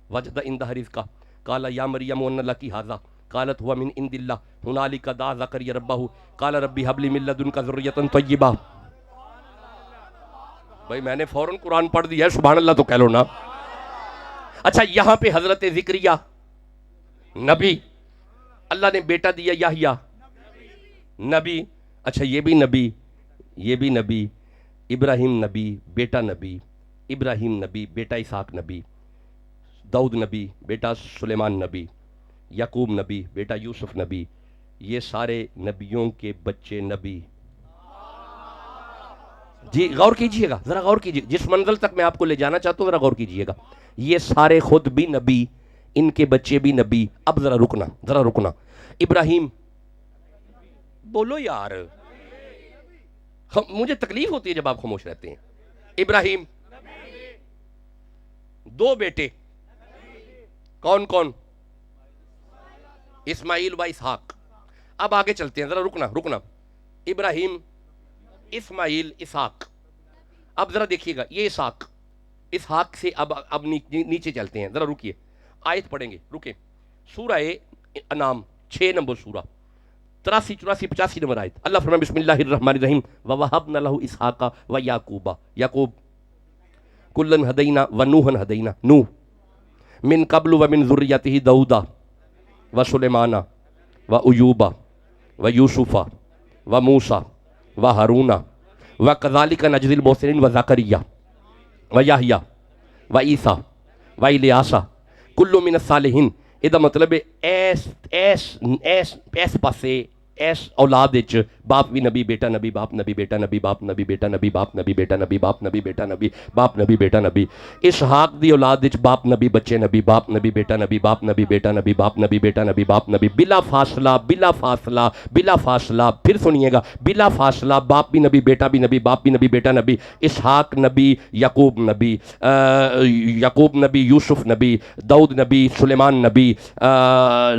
وجد عندها رزقا قال یا مریم ان لک ھذا قالت هو من عند اللہ هنالک دعا زکریا ربہ قال ربی ھب لی من لدنک ذریۃ طیبہ بھائی میں نے فوراً قرآن پڑھ دیا ہے سبحان اللہ تو کہہ لو نا اچھا یہاں پہ حضرت ذکریہ نبی اللہ نے بیٹا دیا یحییٰ نبی اچھا یہ بھی نبی ابراہیم نبی بیٹا نبی ابراہیم نبی بیٹا اسحاق نبی داؤد نبی بیٹا سلیمان نبی یعقوب نبی بیٹا یوسف نبی یہ سارے نبیوں کے بچے نبی جی غور کیجئے گا ذرا غور کیجئے جس منزل تک میں آپ کو لے جانا چاہتا ہوں ذرا غور کیجئے گا یہ سارے خود بھی نبی ان کے بچے بھی نبی اب ذرا رکنا ابراہیم بولو یار مجھے تکلیف ہوتی ہے جب آپ خاموش رہتے ہیں ابراہیم دو بیٹے کون اسماعیل و اسحاق اب آگے چلتے ہیں ذرا رکنا ابراہیم اسماعیل اسحاق اب ذرا دیکھیے گا یہ اسحاق سے اب نیچے چلتے ہیں ذرا رکیے آیت پڑھیں گے رکیں سورہ انعام 6 نمبر سورہ 83 84 85 نمبر آیت اللہ فرمائے بسم اللہ الرحمن الرحیم وَوَهَبْنَا لَهُ إِسْحَاقَ وَيَعْقُوبَ یعقوب کُلًّا هَدَيْنَا وَنُوحًا هَدَيْنَا نوح من قبل ومن ذریته داؤد وسلیمان وایوب ویوسف وموسیٰ وہارون وَكَذَلِكَ نَجْزِي الْمُحْسِنِينَ وَزَكَرِيَّا وَيَحْيَىٰ وَعِیسیٰ وَإِلیاسَ کُلٌّ مِّنَ الصَّالِحِینَ ਇਹਦਾ ਮਤਲਬ ਇਸ ਪਾਸੇ ਇਸ ਔਲਾਦ ਵਿੱਚ ਬਾਪ ਵੀ ਨਬੀ ਬੇਟਾ ਨਬੀ ਬਾਪ ਨਬੀ ਬੇਟਾ ਨਬੀ ਬਾਪ ਨਬੀ ਬੇਟਾ ਨਬੀ ਬਾਪ ਨਬੀ ਬੇਟਾ ਨਬੀ ਬਾਪ ਨਬੀ ਬੇਟਾ ਨਬੀ ਬਾਪ ਨਬੀ ਬੇਟਾ ਨਬੀ ਇਸਹਾਕ ਦੀ ਔਲਾਦ ਵਿੱਚ ਬਾਪ ਨਬੀ ਬੱਚੇ ਨਬੀ ਬਾਪ ਨਬੀ ਬੇਟਾ ਨਬੀ ਬਾਪ ਨਬੀ ਬੇਟਾ ਨਬੀ ਬਾਪ ਨਬੀ ਬੇਟਾ ਨਬੀ ਬਾਪ ਨਬੀ بلا فاصلہ پھر سنیے گا بلا فاصلہ باپ بھی نبی بیٹا بھی نبی باپ بھی نبی بیٹا نبی اسحاق نبی یعقوب نبی یوسف نبی داؤد نبی سلیمان نبی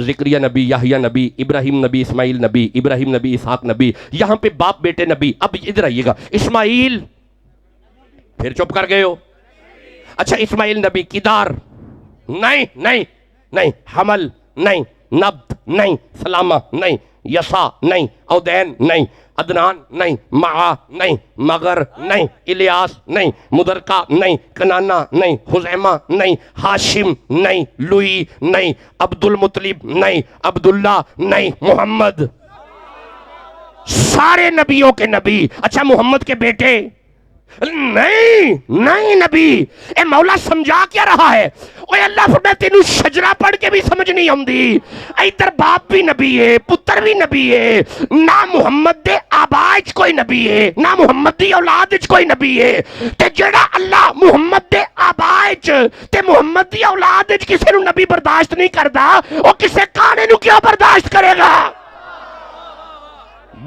ذکریہ نبی یحییٰ نبی ابراہیم نبی اسماعیل نبی ابراہیم نبی اسحاق نبی یہاں پہ باپ بیٹے نبی اب ادھر آئیے گا اسماعیل پھر چپ کر گئے ہو اچھا اسماعیل نبی کدار نہیں حمل نہیں نبت نہیں سلامہ نہیں یسا نہیں اودین نہیں عدنان نہیں معا نہیں مگر نہیں الیاس نہیں مدرکہ نہیں کنانا نہیں خزیمہ نہیں ہاشم نہیں لوئی نہیں عبد المطلب نہیں عبداللہ نہیں محمد سارے نبیوں کے نبی اچھا محمد کے بیٹے نہیں نبی اے مولا سمجھا کیا رہا ہے اوے اللہ فرمائے تینوں شجرہ پڑھ کے بھی سمجھ نہیں آمدی ادھر باپ بھی نبی ہے پتر بھی نبی ہے نہ محمد دے آبائج کوئی نبی ہے نہ محمد دی اولادج کوئی نبی ہے تے جڑا اللہ محمد دے آبائج تے محمد دی اولادج کسے نو نبی برداشت نہیں کردا وہ کسے کانے نو کیا برداشت کرے گا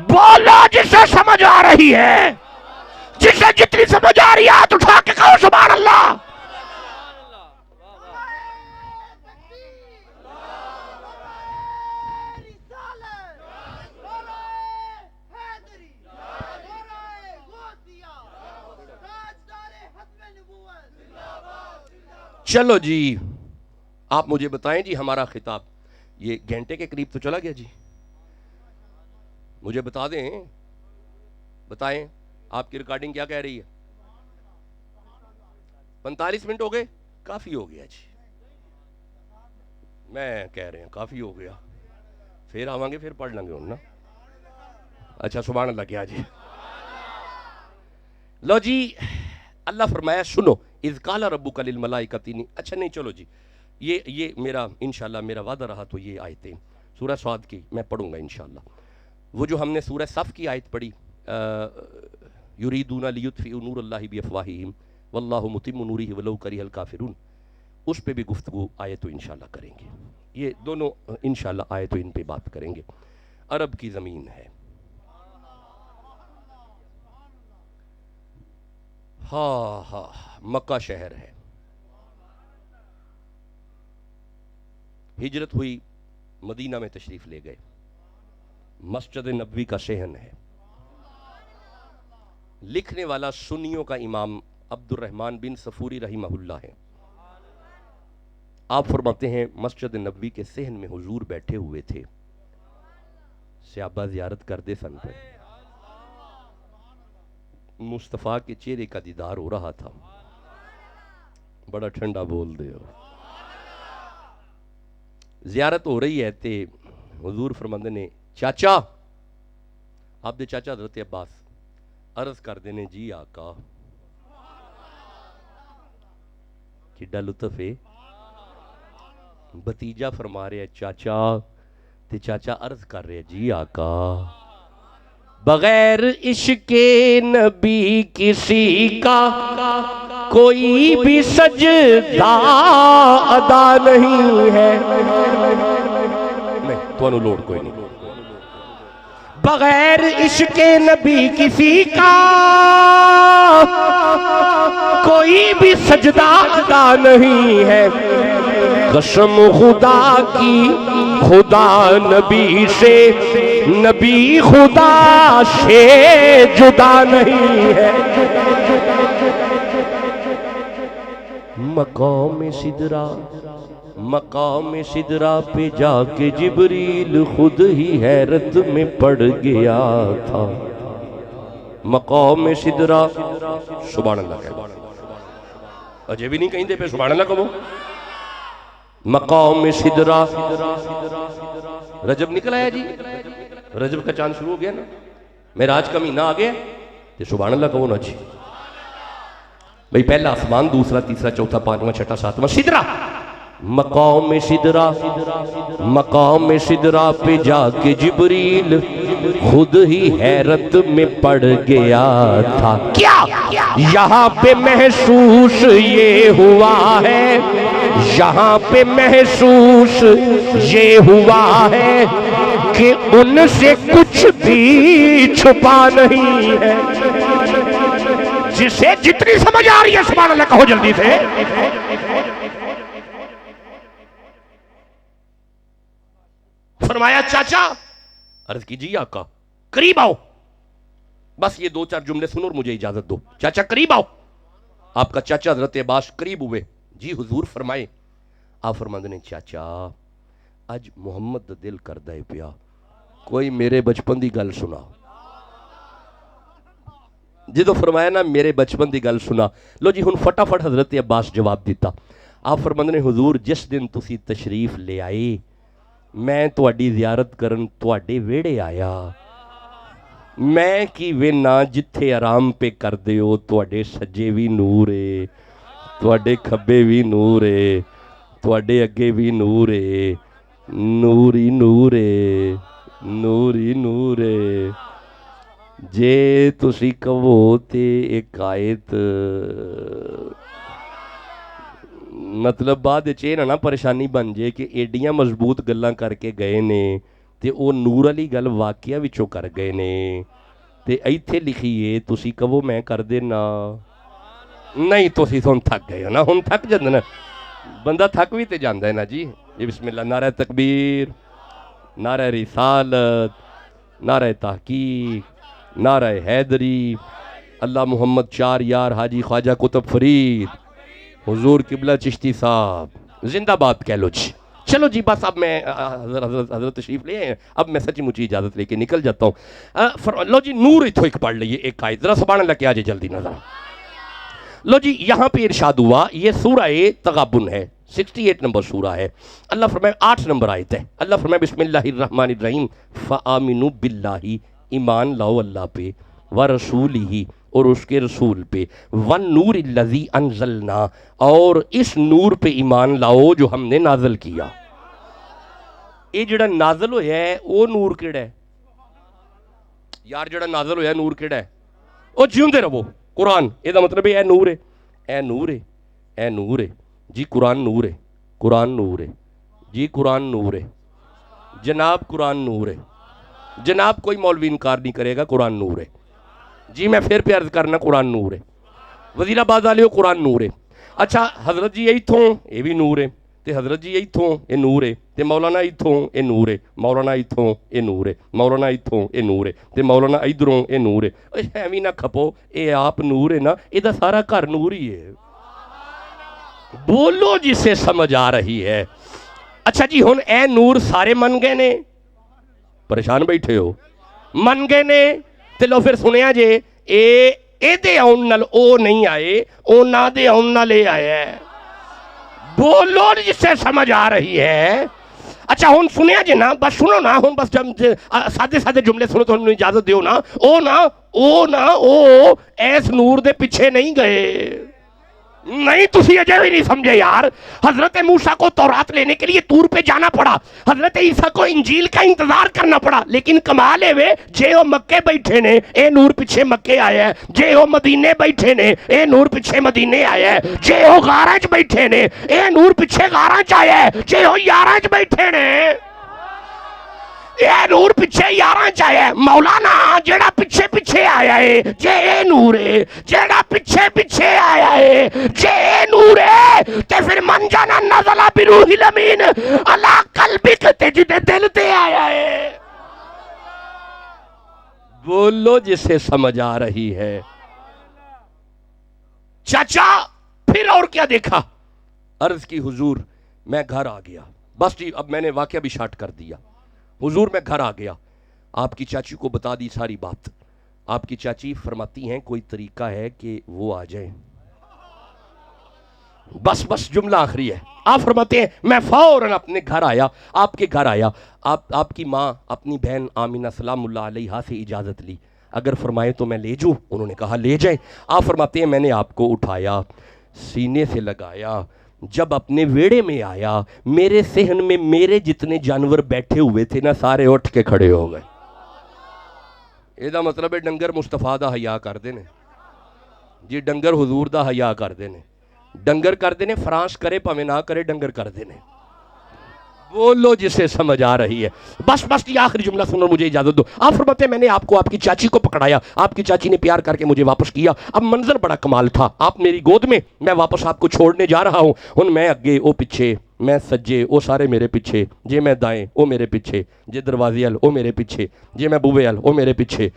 بولو جسے سمجھ آ رہی ہے جسے جتنی سمجھ آ رہی ہے ہاتھ اٹھا کے کہو سبحان اللہ چلو جی آپ مجھے بتائیں جی، ہمارا خطاب یہ گھنٹے کے قریب تو چلا گیا جی، مجھے بتا دیں، بتائیں آپ کی ریکارڈنگ کیا کہہ رہی ہے؟ 45 منٹ ہو گئے؟ کافی ہو گیا جی، میں کہہ رہے ہیں کافی ہو گیا، پھر آوانگے پھر پڑھ لیں گے نا۔ اچھا سبحان اللہ کیا جی؟ لو جی اللہ فرمایا سنو، اذ قال ربک للملائکۃ، اچھا نہیں چلو جی، یہ میرا انشاءاللہ میرا وعدہ رہا تو یہ آیتیں سورہ صاد کی میں پڑھوں گا انشاءاللہ۔ وہ جو ہم نے سورہ صف کی آیت پڑھی، یریدون لیطفئوا نور اللہ بافواہہم واللہ متم نورہ ولو کرہ الکافرون، اس پہ بھی گفتگو آئے تو انشاءاللہ کریں گے، یہ دونوں انشاءاللہ آئے تو ان پہ بات کریں گے۔ عرب کی زمین ہے، ہاں ہاں مکہ شہر ہے، ہجرت ہوئی مدینہ میں تشریف لے گئے، مسجد نبوی کا صحن ہے، لکھنے والا سنیوں کا امام عبد الرحمن بن صفوری رحمہ اللہ ہے۔ آپ فرماتے ہیں مسجد نبوی کے صحن میں حضور بیٹھے ہوئے تھے، صحابہ زیارت کرتے سن پہ، مصطفیٰ کے چہرے کا دیدار ہو رہا تھا، بڑا ٹھنڈا بول دے ہو، زیارت ہو رہی ہے تے حضور فرماندے نے چاچا، آپ دے چاچا حضرت عباس عرض کر دینے جی آقا، کڈا لطف ہے، بھتیجا فرما رہے چاچا، تے چاچا عرض کر رہے جی آقا، بغیر عشق نبی کسی کا کوئی بھی سجدہ ادا نہیں ہے، نہیں تو انہوں لوڑ کوئی نہیں، بغیر عشق نبی کسی کا کوئی بھی سجدہ ادا نہیں ہے، قسم خدا کی خدا نبی سے، نبی خدا سے جدا نہیں ہے، مقام سدرہ پہ جا کے جبریل خود ہی حیرت میں پڑ گیا تھا، مقام سدرہ، سبحان اللہ کہہ اجے بھی نہیں کہیں دے پہ سبحان اللہ کہو، مقام سدرہ، رجب نکل آیا جی، رجب کا چاند شروع ہو گیا نا، معراج کا مہینہ آ گیا، تو سبحان اللہ کہو نا جی، بھئی پہلا آسمان، دوسرا تیسرا چوتھا پانچواں چھٹا ساتواں سدرہ، مقام سدرہ پہ جا کے جبریل خود ہی حیرت میں پڑ گیا تھا، کیا یہاں پہ محسوس یہ ہوا ہے، یہاں پہ محسوس یہ ہوا ہے کہ ان سے کچھ بھی چھپا نہیں ہے، جسے جتنی سمجھ آ رہی ہے سبحان اللہ کہو جلدی سے، فرمایا چاچا، عرض کیجئے آقا قریب آؤ، بس یہ دو چار جملے سنو اور مجھے اجازت دو، چاچا قریب آؤ، آپ کا چاچا حضرت عباس قریب ہوئے، جی حضور فرمائے، آپ فرماندے نے چاچا اج محمد دا دل کردہ پیا کوئی میرے بچپن دی گل سنا، جدو فرمایا نا میرے بچپن دی گل سنا، لو جی ہن فٹافٹ حضرت عباس جواب دیتا، آپ فرماندے نے حضور جس دن تسی تشریف لے آئے میں تواڈی زیارت کرن تواڈے ویڑے آیا، میں کی وینا جتھے آرام پہ کر دیو تواڈے سجے بھی نور ہے، تواڈے کھبے بھی نور ہے، تواڈے اگے بھی نور ہے، نور ہی نور ہے، نور ہی نور ہے، جے تسی کہو تے ایک آیت مطلب بعد چینا نا پریشانی بن جے کہ ایڈیاں مضبوط گلاں کر کے گئے نے تے او نور علی گل واقعہ وچوں کر گئے نے تے ایتھے لکھیے تسی کہو میں کر دینا، نہیں تسی سن تھک گئے نا، ہن تھک جاندے نا، بندہ تھک بھی تے جاندا ہے نا جی، یہ بسم اللہ، نعرہ تکبیر، نعرہ رسالت، نعرہ تحقیق، نعرہ حیدری، اللہ محمد چار یار حاجی خواجہ قطب فرید، حضور قبلہ چشتی صاحب زندہ باد کہہ لو جی. چلو جی بس اب میں حضرت تشریف لے ہیں, اب میں سچی مچی اجازت لے کے نکل جاتا ہوں. لو جی نور اتھو ایک پڑھ لئیے ایک آیت, ذرا سبحان اللہ کے آجے جلدی نظر. لو جی یہاں پہ ارشاد ہوا, یہ سورہ تغابن ہے, 68 نمبر سورہ ہے. اللہ فرمائے 8 نمبر آیت ہے. اللہ فرمائے بسم اللہ الرحمن الرحیم فآمنوا باللہ, ایمان لاؤ اللہ پہ, ورسولہ, اور اس کے رسول پہ, والنور الذی انزلنا, اور اس نور پہ ایمان لاؤ جو ہم نے نازل کیا. یہ جڑا نازل ہویا ہے وہ نور کیڑا ہے یار؟ جڑا نازل ہویا نور کیڑا ہے؟ وہ جیوندے رہو قرآن. یہ مطلب ہے اے نور ہے, اے نور ہے, اے نور ہے جی, قرآن نور ہے, قرآن نور ہے جی, قرآن نور ہے جناب, قرآن نور ہے جناب. کوئی مولوی انکار نہیں کرے گا, قرآن نور ہے جی. میں پھر پہ عرض کرنا, قرآن نور ہے. وزیر آباد والے قرآن نور ہے. اچھا حضرت جی ایتھوں یہ بھی نور ہے, تے حضرت جی ایتھوں یہ نور ہے, تے مولانا ایتھوں یہ نور ہے, مولانا ایتھوں یہ نور ہے, مولانا ایتھوں یہ نور ہے, تے مولانا ادھروں یہ نور ہے. ایویں نہ کھپو, اے آپ نور ہے نا, یہ سارا گھر نور ہی ہے. بولو جسے سمجھ آ رہی ہے. اچھا جی ہن اے نور سارے من گئے نے, پریشان بیٹھے ہو, من گئے نے, تے لو پھر سنیا جے اے دے آن نال او نہیں آئے, او نہ دے آن نال اے آیا ہے. بولو جسے سمجھ آ رہی ہے. اچھا ہن سنیا جے نا, بس سنو نا, ہن بس سادے سادے جملے سنو تو ہمیں اجازت دیو نا. او ایس نور دے پیچھے نہیں گئے. نہیں تسی اجے بھی نہیں سمجھے یار. حضرت موسیٰ کو تورات لینے کے لیے طور پہ جانا پڑا, حضرت عیسیٰ کو انجیل کا انتظار کرنا پڑا, لیکن کمال ہے وے جے او مکے بیٹھے نے اے نور پیچھے مکے آیا ہے, جے او مدینے بیٹھے نے اے نور پیچھے مدینے آیا ہے, جے او غارج بیٹھے نے اے نور پیچھے غارج آیا ہے, جے او یارج بیٹھے نے اے نور پیچھے یاراں چاہیا ہے. مولانا جیڑا پیچھے پیچھے آیا ہے جے اے نور ہے, جیڑا پیچھے پیچھے آیا ہے جے اے نور ہے, تے پھر من جانا نزلہ بروح الامین علی قلبک, تے جدے دل تے آیا ہے. بولو جسے سمجھ آ رہی ہے. چاچا پھر اور کیا دیکھا؟ عرض کی حضور میں گھر آ گیا. بس جی اب میں نے واقعہ بھی شارٹ کر دیا. حضور میں گھر آ گیا, آپ کی چاچی کو بتا دی ساری بات. آپ کی چاچی فرماتی ہیں کوئی طریقہ ہے کہ وہ آ جائیں. بس جملہ آخری ہے. آپ فرماتے ہیں میں فوراً اپنے گھر آیا, آپ کے گھر آیا. آپ کی ماں اپنی بہن آمینہ سلام اللہ علیہا سے اجازت لی, اگر فرمائے تو میں لے جوں. انہوں نے کہا لے جائیں. آپ فرماتے ہیں میں نے آپ کو اٹھایا, سینے سے لگایا, جب اپنے ویڑے میں آیا میرے صحن میں میرے جتنے جانور بیٹھے ہوئے تھے نا سارے اٹھ کے کھڑے ہو گئے. یہ مطلب ہے ڈنگر مصطفیٰ دا حیا کر دینے جی, ڈنگر حضور دا حیا کر دینے, ڈنگر کر دینے, فرانس کرے پاویں نہ کرے ڈنگر کر دینے. بولو جسے سمجھ آ رہی ہے. بس یہ آخری جملہ سنو, مجھے اجازت دو. آپ فرماتے ہیں میں نے آپ کو آپ کی چاچی کو پکڑایا, آپ کی چاچی نے پیار کر کے مجھے واپس کیا. اب منظر بڑا کمال تھا, آپ میری گود میں, میں واپس آپ کو چھوڑنے جا رہا ہوں. ہن میں اگے او پیچھے, میں سجے او سارے میرے پیچھے, جے میں دائیں او میرے پیچھے, جے دروازے ال او میرے پیچھے, جے میں بوے ال او میرے پیچھے,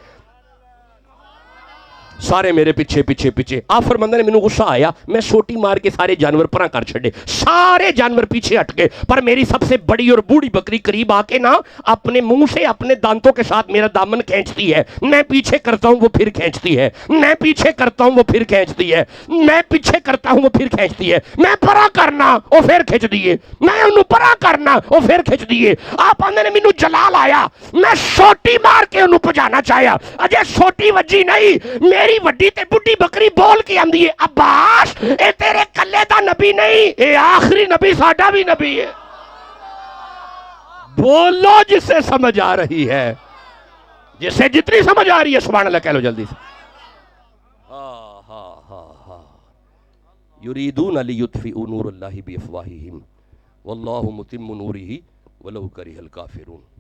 سارے میرے پیچھے. آپ فرماندے نے مینوں غصہ آیا, میں سوٹی مار کے سارے جانور پراں کر چھڑے, سارے جانور پیچھے ہٹ گئے, پر میری سب سے بڑی اور بوڑھی بکری قریب آ کے نا اپنے منہ سے اپنے دانتوں کے ساتھ میرا دامن کھینچتی ہے. میں پیچھے کرتا ہوں وہ پھر کھینچتی ہے, میں پیچھے کرتا ہوں وہ پھر کھینچتی ہے, میں پیچھے کرتا ہوں وہ پھر کھینچتی ہے. میں پرا کرنا وہ پھر کھینچ دیے, میں انہوں پرا کرنا وہ پھر کھینچ دیے. آپ آندے نے مینوں جلال آیا, میں سوٹی مار کے انہوں پجانا چاہیا, اجے سوٹی وجی نہیں, میری وڈی تے بڈی بکری بول کے آندی ہے عباس اے تیرے کلے دا نبی نہیں, اے آخری نبی ساڈا بھی نبی ہے. بولو جسے سمجھ آ رہی ہے, جسے جتنی سمجھ آ رہی ہے سبحان اللہ کہہ لو جلدی سے. یریدون لیطفئوا نور اللہ بافواہہم واللہ متم نورہ ولو کرہ الکافرون.